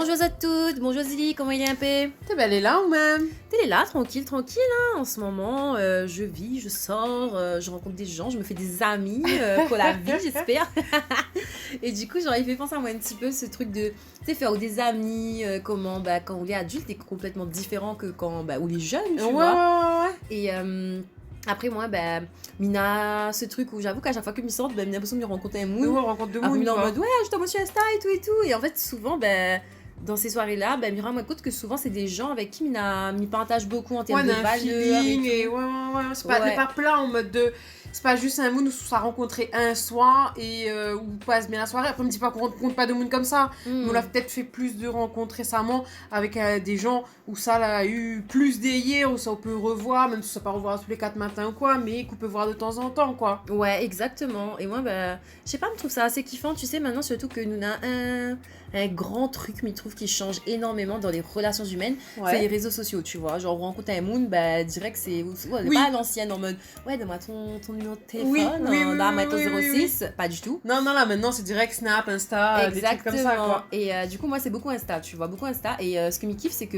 Bonjour à toutes, bonjour Zili, comment il est un peu? T'es belle est là ou même? T'es là, tranquille, tranquille, hein, en ce moment, je vis, je sors, je rencontre des gens, je me fais des amis pour la vie, j'espère. Et du coup, genre, il fait penser à moi un petit peu ce truc de, tu sais, faire des amis, comment, quand on est adulte, c'est complètement différent que quand on est jeune, tu vois. Ouais. Et après, moi, Mina, ce truc où j'avoue qu'à chaque fois que je sors, Mina a l'impression de me rencontrer un Nous, moon. on rencontre de Après, monde, Mina en quoi. mode, ouais, je t'envoie sur Insta et tout et tout. Et en fait, souvent, dans ces soirées-là, Mira me compte que souvent, c'est des gens avec qui Mina m'y partage beaucoup en termes Ouais, de on a un valeurs feeling et et tout. ouais. C'est pas, Ouais. pas plat en mode de. C'est pas juste un moon où ça a rencontré un soir et où passe bien la soirée. Après, on me dit pas qu'on compte pas de moon comme ça. Mais on a peut-être fait plus de rencontres récemment avec des gens où ça a eu plus des hier, où ça on peut revoir, même si ça peut pas revoir tous les 4 matins ou quoi, mais qu'on peut voir de temps en temps, quoi. Ouais, exactement. Et moi, je sais pas, je trouve ça assez kiffant. Tu sais, maintenant, surtout que nous avons un grand truc, je trouve, qui change énormément dans les relations humaines, c'est les réseaux sociaux, tu vois. Genre, on rencontre un moon, direct, c'est pas à l'ancienne, en mode, ouais, donne-moi ton numéro de téléphone, donne-moi ton 06. Pas du tout. Non, là, maintenant, c'est direct Snap, Insta, des trucs comme ça, quoi. Et du coup, moi, c'est beaucoup Insta, tu vois, beaucoup Insta. Et ce que me kiffe, c'est que,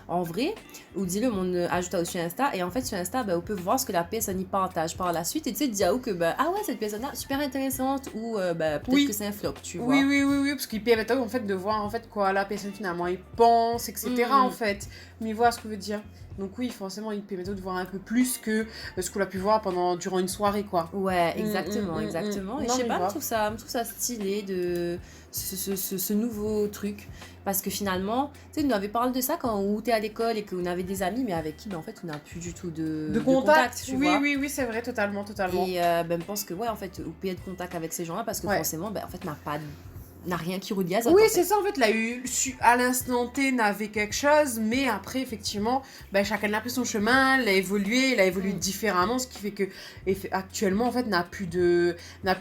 en vrai, ou dis-le, on ajoute aussi Insta. Et en fait, sur Insta, on peut voir ce que la personne y partage par la suite. Et tu sais, dire que, ah ouais, cette personne-là, super intéressante. Ou peut-être que c'est un flop, tu vois. Oui, parce qu'il permet en fait de voir en fait quoi la personne finalement il pense, etc. en fait. Mais il voit ce que veut dire. Donc oui, forcément, il permet de voir un peu plus que ce qu'on a pu voir durant une soirée, quoi. Ouais, exactement. Et je sais pas, je trouve ça stylé de ce nouveau truc. Parce que finalement, tu sais, nous avait parlé de ça quand on était à l'école et qu'on avait des amis, mais avec qui, en fait, on n'a plus du tout de contact, tu vois. Oui, c'est vrai, totalement. Et je pense que, ouais, en fait, on peut être contact avec ces gens-là parce que forcément, en fait, n'a rien qui relie à ça. Oui, c'est ça, en fait, là, à l'instant T, n'avait quelque chose, mais après, effectivement, chacun a pris son chemin, il a évolué différemment, ce qui fait que, actuellement, en fait, n'a plus de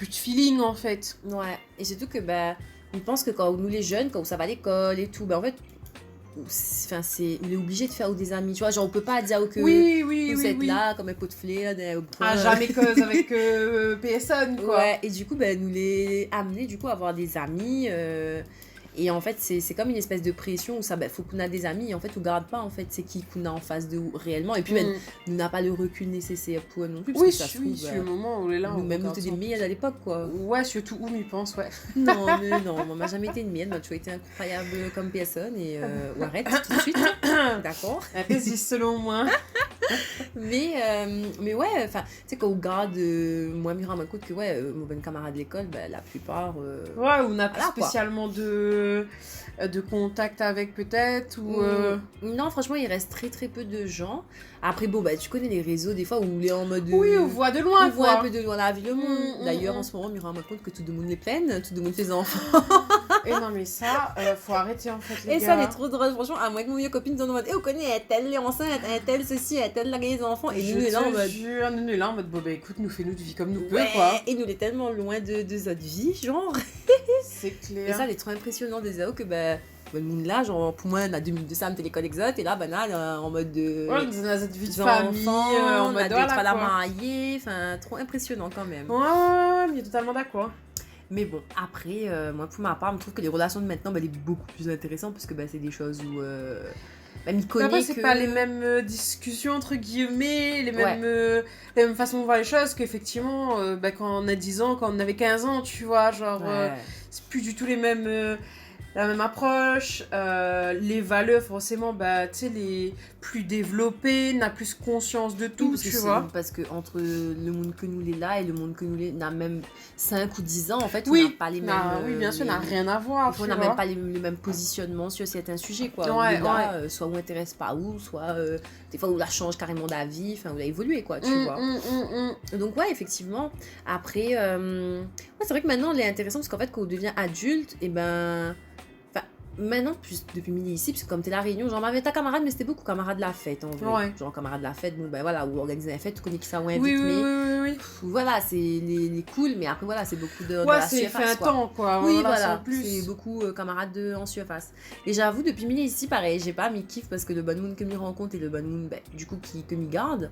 feeling, en fait. Ouais, et surtout que, on pense que quand nous, les jeunes, quand ça va à l'école et tout, en fait, il est obligé de faire des amis, tu vois, genre on peut pas dire que vous êtes là comme un pot de flair jamais cause avec personne, quoi. Ouais, et du coup nous les amener du coup à avoir des amis et en fait c'est comme une espèce de pression où ça faut qu'on a des amis et en fait on garde pas en fait c'est qui qu'on a en face de nous réellement et puis nous n'a pas le recul nécessaire pour eux non plus parce que ça se trouve le moment où on est là nous même nous étions des meilleurs à l'époque quoi. Ouais, surtout où m'y pense, ouais. Non, on m'a jamais été une mienne, tu as été incroyable comme personne et ou arrête tout de suite. D'accord. Résiste selon moi. mais ouais, enfin, tu sais, quand on garde, moi, Mira me compte que, mon bon camarade de l'école, la plupart. Ouais, on n'a pas spécialement de contact avec, peut-être, ou. Non, franchement, il reste très très peu de gens. Après, tu connais les réseaux, des fois, où on est en mode. Oui, on voit de loin, on voit un peu de loin la ville, le monde. D'ailleurs, en ce moment, Mira me compte que tout le monde les plaine, tout le monde fait enfants. Et non, mais ça, faut arrêter, en fait, les gars. Et ça, c'est trop drôle, franchement, à moins que mon copine disent en mode, on connaît, elle est enceinte, elle ceci, elle largue les enfants. Et nous, là, en mode. Nous, là, en mode, écoute, nous fais notre vie comme nous peut, quoi. Et nous, on est tellement loin de notre vie, genre. C'est clair. Et ça, c'est trop impressionnant des AO que, là, genre, pour moi, on a 2 minutes de ça, l'école exote, et là, là, en mode de. Ouais, on a cette vie de famille, en mode de la mariée, enfin, trop impressionnant quand même. Ouais, mais totalement d'accord. Mais bon, après, moi, pour ma part, je trouve que les relations de maintenant, elle est beaucoup plus intéressante, parce que c'est des choses où. Après, c'est pas les mêmes discussions, entre guillemets, les mêmes façons de voir les choses qu'effectivement, quand on a 10 ans, quand on avait 15 ans, tu vois, genre, c'est plus du tout la même approche, les valeurs forcément tu sais les plus développées, n'a plus conscience de tout, tu vois, parce que entre le monde que nous est là et le monde que nous est n'a même 5 ou 10 ans en fait, on n'a pas les mêmes oui bien sûr, n'a rien à voir, on n'a même pas le même positionnement sur certains sujets quoi. Soit on intéresse pas ou soit des fois on la change carrément d'avis, enfin on a évolué quoi, tu vois. Donc effectivement après c'est vrai que maintenant elle est intéressante parce qu'en fait quand on devient adulte et maintenant, plus depuis midi ici, parce que comme t'es la Réunion, genre m'avais ta camarade, mais c'était beaucoup camarade de la fête en vrai. Genre camarade de la fête, ou organiser la fête, tu connais qui ça ou invite, oui. Voilà, c'est les cool, mais après voilà, c'est beaucoup de la c'est fait un temps quoi. Oui, voilà, c'est beaucoup camarades en surface. Et j'avoue, depuis midi ici, pareil, j'ai pas mes kiffs parce que le bon monde que m'y rencontre et le bon monde, du coup, que m'y garde.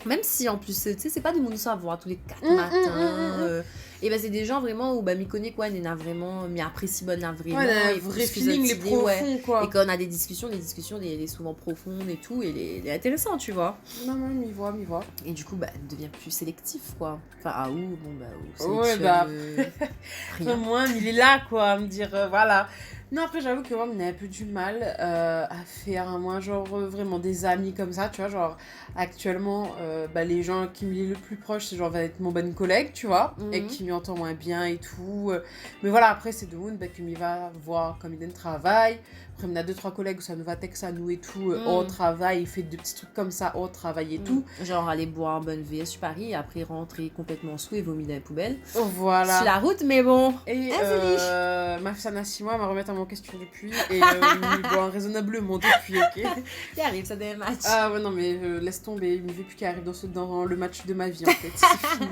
Même si en plus, tu sais, c'est pas des monde ça voir tous les 4 matins. Et ben c'est des gens vraiment où m'y connaît quoi, on a vraiment, m'y apprécie bonne vraiment. Ouais, vrai feeling, les profonds quoi. Et quand on a des discussions, les souvent profondes et tout, et les intéressants, tu vois. Non, m'y vois. Et du coup, on devient plus sélectif quoi. Enfin, ouais, rien. Moi, il est là quoi, à me dire, voilà. Non, après, j'avoue que moi, on a un peu du mal à faire, moi, genre, vraiment des amis comme ça, tu vois, genre, actuellement, les gens qui me lient le plus proche, c'est genre, va être mon bon collègue, tu vois, et qui m'y entend moins bien et tout. Mais voilà, après, c'est de monde que m'y va voir comme il a un travail. Après, on a 2-3 collègues où ça nous va texte à nous et tout, au travail, il fait des petits trucs comme ça, au travail et tout. Genre, aller boire un bon VS sur Paris, et après rentrer complètement sous et vomir dans les poubelles. Voilà. Sur la route, mais bon. Et ma fille, ça n'a 6 mois, elle m'a remis en question depuis, et il boit raisonnablement depuis, ok. Il arrive, ça des matchs. Ah ouais, non, mais laisse tomber, il ne veut plus qu'il arrive dans le match de ma vie, en fait, c'est fini.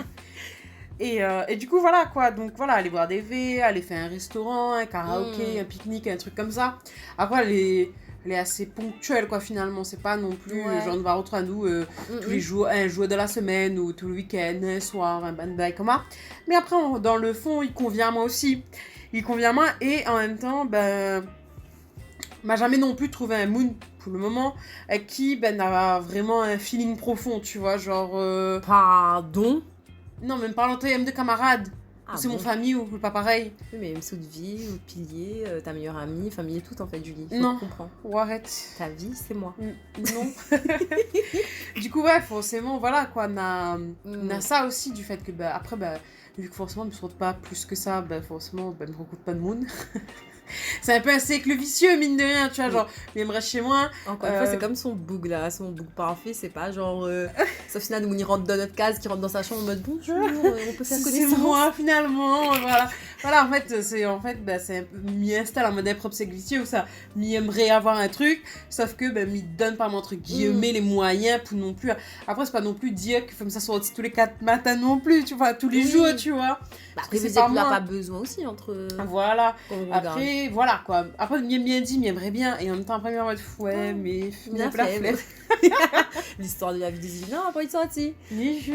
Et du coup, voilà, quoi, donc voilà, aller boire des verres, aller faire un restaurant, un karaoké, un pique-nique, un truc comme ça. Après, elle est assez ponctuelle, quoi, finalement, c'est pas non plus, genre, on va retrouver à nous tous les jours, un jour de la semaine, ou tout le week-end, un soir, un bail comme ça. Mais après, dans le fond, il convient à moi aussi. Il convient à moi, et en même temps, m'a jamais non plus trouvé un moon pour le moment avec qui n'a vraiment un feeling profond, tu vois, genre Pardon. Non, même pas en termes de camarades. C'est mon famille ou pas pareil. Oui, mais même saut de vie, ou pilier, ta meilleure amie, famille, tout en fait, Julie. Non, ou arrête. Ta vie, c'est moi. Non. Du coup, ouais, forcément, voilà, quoi, on a ça aussi, du fait que, après, vu que forcément, on ne se retrouve pas plus que ça, forcément, on ne rencontre pas de monde. C'est un peu un cercle vicieux, mine de rien, tu vois, genre, il aimerait chez moi. Encore une fois, c'est comme son boug là, son boug parfait, c'est pas genre. Sauf si nous, on y rentre dans notre case, qui rentre dans sa chambre en mode bonjour, on peut faire connaissance. C'est moi, finalement, voilà. Voilà, en fait, c'est un peu m'y installe en mode un propre cercle vicieux où ça m'y aimerait avoir un truc, sauf que m'y donne pas, entre guillemets, les moyens pour non plus. Après, c'est pas non plus dire que ça soit tous les 4 matins non plus, tu vois, tous les jours, tu vois. Après, c'est pas moi. Pas besoin aussi entre. Voilà. Après, voilà quoi. Après, il m'a bien dit, il m'aimerait bien. Et en même temps, après, il m'a dit, ouais, mais. L'histoire de la vie des îles, non, après, ils sont sortis.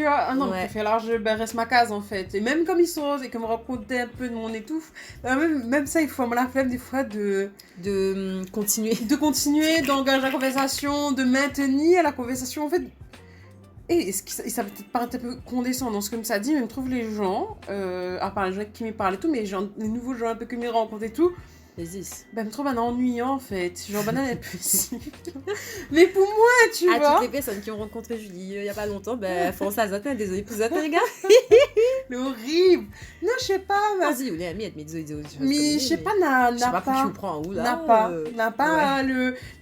Ah non, je fais large, reste ma case en fait. Et même comme ils sont, et comme me raconter un peu de mon étouffe, même ça, il faut me la flemme des fois de continuer. De continuer, d'engager la conversation, de maintenir la conversation en fait. Et ça peut peut-être paraître un peu condescendant ce que ça dit, mais je trouve les gens, à part les gens qui me parlent et tout, mais les nouveaux gens un peu que me rencontrent et tout, me trouve ennuyant en fait. Genre, elle est possible. Mais pour moi, tu vois. Toutes les personnes qui ont rencontré Julie il y a pas longtemps, France à Zatin, désolé pour Zatin, les gars. C'est horrible. Non, je sais pas. Vas-y, vous l'avez mis, mais je sais pas, n'a pas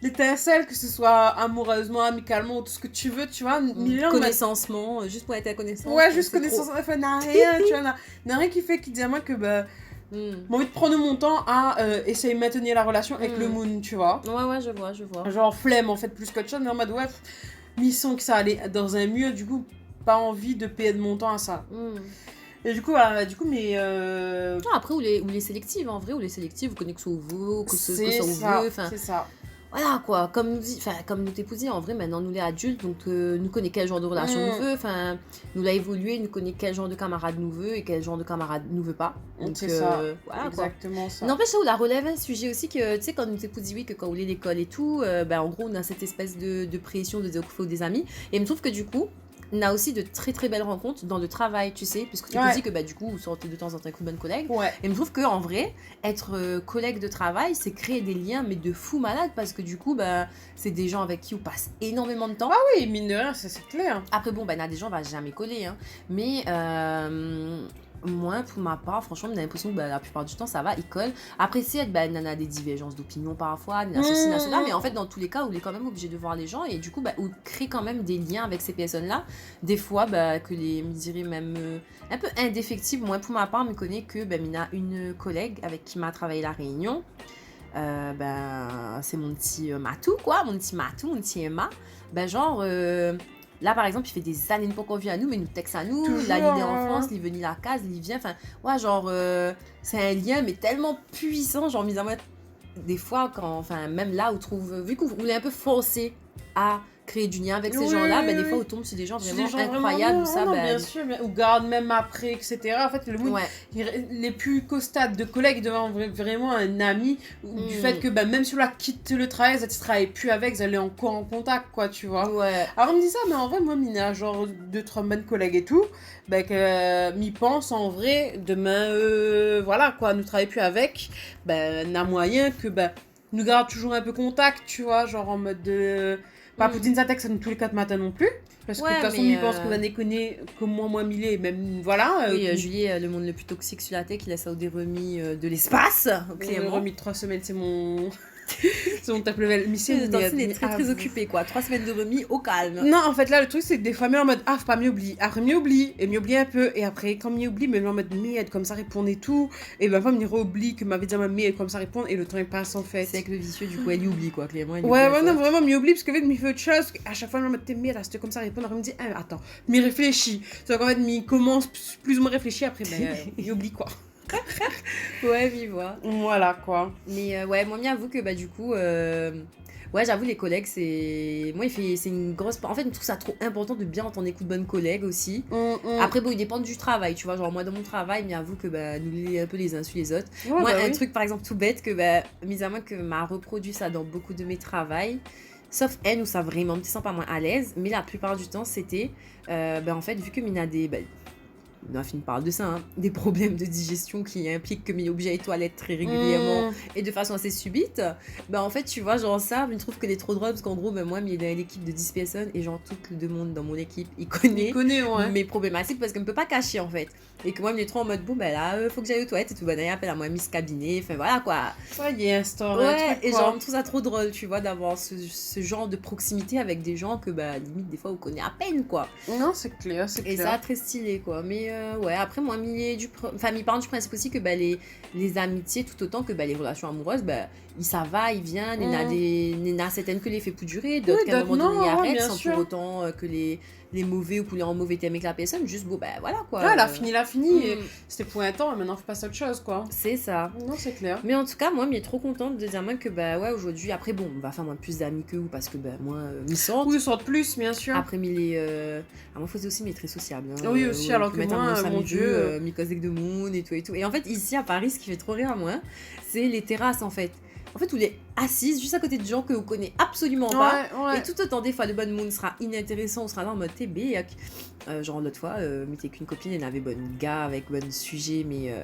l'étincelle, que ce soit amoureusement, amicalement, tout ce que tu veux, tu vois. Connaissancement, juste pour être à connaissance. Ouais, juste connaissance, enfin, n'a rien, tu vois, n'a rien qui fait qu'il dit à moi que, j'ai envie de prendre mon temps à essayer de maintenir la relation avec le moon, tu vois. Ouais, je vois. Genre flemme, en fait, plus qu'autre chose, mais en mode, ouais, mission que ça allait dans un mieux, du coup, pas envie de perdre mon temps à ça. Et du coup, voilà, mais... Non, après, ou les sélectives, en vrai, ou les sélectives, vous connaissez que ça vous, que ça vous veut, c'est ça. Voilà, quoi, comme nous t'épousiez, en vrai, maintenant, nous les adultes, donc nous connaît quel genre de relation nous veut, enfin, nous l'a évolué, nous connaît quel genre de camarade nous veut et quel genre de camarade nous veut pas. Donc, c'est ça, voilà, exactement ça. N'empêche, ça, on la relève un sujet aussi que, tu sais, quand nous t'épousiez, oui, que quand on est l'école et tout, en gros, on a cette espèce de pression de dire qu'il faut des amis, et il me trouve que du coup, on a aussi de très très belles rencontres dans le travail, tu sais, puisque tu te dis que du coup, vous sortez de temps en temps avec une bonne collègue. Ouais. Et je trouve qu'en vrai, être collègue de travail, c'est créer des liens, mais de fou malade, parce que du coup, c'est des gens avec qui on passe énormément de temps. Ah oui, mine de rien, c'est clair. Après, bon, il y a des gens, on va jamais coller, hein. Mais moi, pour ma part, franchement, j'ai l'impression que la plupart du temps, ça va, ils collent. Après, si on a des divergences d'opinion parfois, ceci, cela, mais en fait, dans tous les cas, on est quand même obligé de voir les gens et du coup, on crée quand même des liens avec ces personnes-là. Des fois, que me dirais même un peu indéfectible. Moi, pour ma part, me connaît que Mina, une collègue avec qui m'a travaillé la réunion. C'est mon petit Matou, quoi, mon petit Emma. Là, par exemple, il fait des années pas qu'on vient à nous, mais il nous texte à nous. Toujours, là, il est en France, il est venu la case, il vient. Enfin, ouais, c'est un lien, mais tellement puissant. Mis à moi, des fois, même là, vu qu'on est un peu forcé à créer du lien avec ces gens-là, des fois, on tombe sur des gens vraiment incroyables. Bien sûr, ou garde même après, etc. En fait, le monde, les plus costades de collègues deviennent vraiment un ami, du fait que même si on la quitte le travail, ça ne travaille plus avec, elle est encore en contact, quoi, tu vois. Alors, on me dit ça, mais en vrai, moi, Mina, genre 2-3 bonnes collègues et tout, m'y pense en vrai, demain, voilà, quoi, nous travaillons plus avec, n'a moyen que, nous garde toujours un peu contact, tu vois, genre en mode de... Pas Poutine sa texte tous les 4 matins non plus. Parce que de toute façon, il pense qu'on va déconner comme moi, Millet, même voilà. Oui, Julie, le monde le plus toxique sur la tech, il a ça des remis de l'espace. Le remis de 3 semaines, c'est mon. C'est mon top level. Missy, il est très occupé, quoi. 3 semaines de remis au calme. Non, en fait, là, le truc, c'est que des fois, mais en mode, faut pas mieux oublier. Après, mieux oublie, et mieux oublie un peu. Et après, quand mieux oublie, mais en mode, merde, comme ça répond et tout. Et pas me oublie que m'avait dit ma mère, comme ça répond, et le temps il passe en fait. C'est avec le vicieux, du coup, elle y oublie, quoi, clairement. Non, vraiment, mieux oublie, parce que, en fait, il fait autre chose. À chaque fois, elle me dit, merde, c'était comme ça répondre. Elle me dit, attends, m'y réfléchis. C'est qu'en fait, m'y commence plus ou moins réfléchir, après, il oublie, quoi. Vois. Voilà, quoi. Mais moi, bien avoue que, du coup, j'avoue, les collègues, c'est... Moi, c'est une grosse... En fait, je trouve ça trop important de bien entendre écouter de bonnes collègues aussi. Après, il dépend du travail, tu vois. Genre, moi, dans mon travail, mais avoue que, nous les un peu les uns sur les autres. Moi, un truc, par exemple, tout bête, que, mis à moins que m'a reproduit ça dans beaucoup de mes travails, sauf elle, où ça vraiment me sent pas moins à l'aise. Mais la plupart du temps, c'était... en fait, vu que Mina des... on a fini par parler de ça, des problèmes de digestion qui impliquent que m'y oblige à aller aux toilettes très régulièrement et de façon assez subite, en fait, tu vois, genre ça, je trouve que c'est trop drôle parce qu'en gros, moi, il y a une équipe de 10 personnes et genre tout le monde dans mon équipe, il connaît mes problématiques parce qu'elle me peut pas cacher en fait. Et que moi, il me est trop en mode, là, faut que j'aille aux toilettes et tout, d'ailleurs, appelle à moi Miss Cabinet, enfin voilà quoi. Ça y est, et genre, je trouve ça trop drôle, tu vois, d'avoir ce genre de proximité avec des gens que, limite, des fois, on connaît à peine quoi. Non, c'est clair, c'est clair. Et ça, très stylé quoi. Mais après, moi, m'y parle du principe aussi que les amitiés, tout autant que les relations amoureuses, ça va, il vient, il y en a certaines que l'effet peut durer, d'autres qu'à un moment donné, il arrête, sans pour autant que les mauvais ou les en mauvais thèmes avec la personne, juste voilà quoi. Elle a fini, et c'était pour un temps, et maintenant, faut passer à autre chose quoi. C'est ça. Non, c'est clair. Mais en tout cas, moi, m'y est trop contente de dire moi que aujourd'hui, après, bon, on va faire moins plus d'amis que vous parce que moi, m'y sortent. Oui, sortent plus, bien sûr. Après, moi, faisais aussi, mais très sociable. Oui, aussi, alors que moi, mon Dieu. Mi cause avec de monde et tout et tout. Et en fait, ici à Paris, ce qui fait trop rire à moi, c'est les terrasses en fait. En fait, où les assise juste à côté de gens que vous connaissez absolument pas. Et tout autant, des fois, le bon monde sera inintéressant, on sera là en mode TB. Genre, l'autre fois, mais qu'une copine, elle avait bon gars avec bon sujet, mais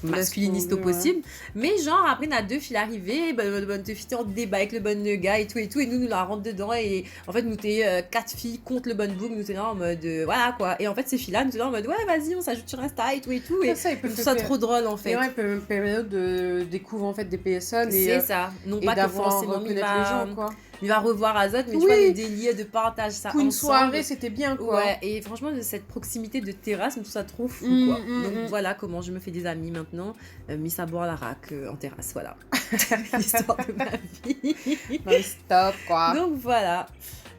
masculiniste au possible. Mais genre, après, on a 2 filles arrivées, bonne fille en débat avec le bon gars et tout, et nous la rentre dedans. Et en fait, nous t'es 4 filles contre le bon book, nous t'es là en mode voilà quoi. Et en fait, ces filles-là, nous t'es là en mode ouais, vas-y, on s'ajoute sur Insta et tout. Et ça, ça trop drôle en fait. Et ouais, il peut de découvrir en fait des PSN. C'est ça. Non pas que forcément les gens, quoi. Il va revoir Azot, mais tu vois, les délires de partage, ça pour une soirée, c'était bien, quoi. Ouais, et franchement, de cette proximité de terrasse, je trouve ça trop fou, quoi. Donc voilà comment je me fais des amis maintenant, mis à boire la raque en terrasse, voilà. L'histoire de ma vie. Stop, quoi. Donc voilà.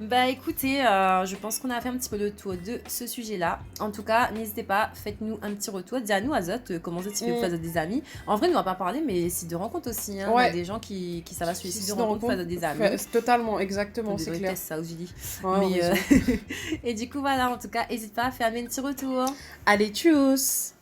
Bah écoutez, je pense qu'on a fait un petit peu le tour de ce sujet-là. En tout cas, n'hésitez pas, faites-nous un petit retour. Dis-nous, Azot, comment ça tu fais des amis. En vrai, nous on va pas parler, mais sites de rencontres aussi. Hein. Ouais. Il y a des gens qui ça va sur les sites de rencontres face à des amis. Totalement, exactement, c'est clair. Ça aussi dit. Ouais, mais, et du coup, voilà, en tout cas, n'hésite pas à faire un petit retour. Allez, tchuss!